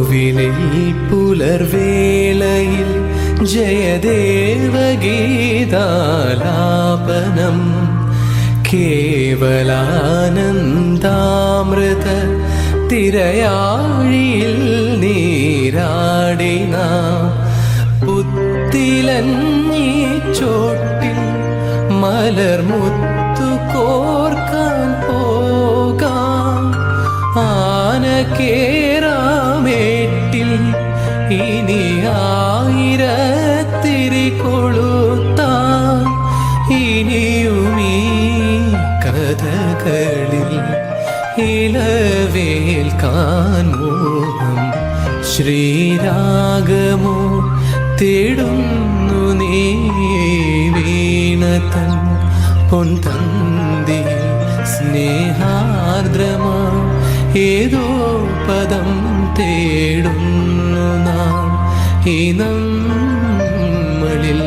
കോവിലിൽ പുലർവേളയിൽ ജയദേവഗീതാലാപനം കേവലാനന്ദാമൃത തിരയാഴിയിൽ നീരാടിന പുത്തിലഞ്ഞി ചോട്ടിൽ മലർമുത്തു കോർക്കാൻ പോകാം ആനക്കേറാമേട്ടിൽ ഇനി ആയിരത്തിരി കൊളുത്താം ഇനിയുമീ കഥകളിൽ ഇളവേൽക്കാൻ മോഹം ശ്രീരാഗമോ തേടുന്നു നീ വീണതൻ പൊൻതന്തി സ്നേഹാർദ്രമാ ഏതോ പദം തേടുന്നു നാം ഈ നമ്മളിൽ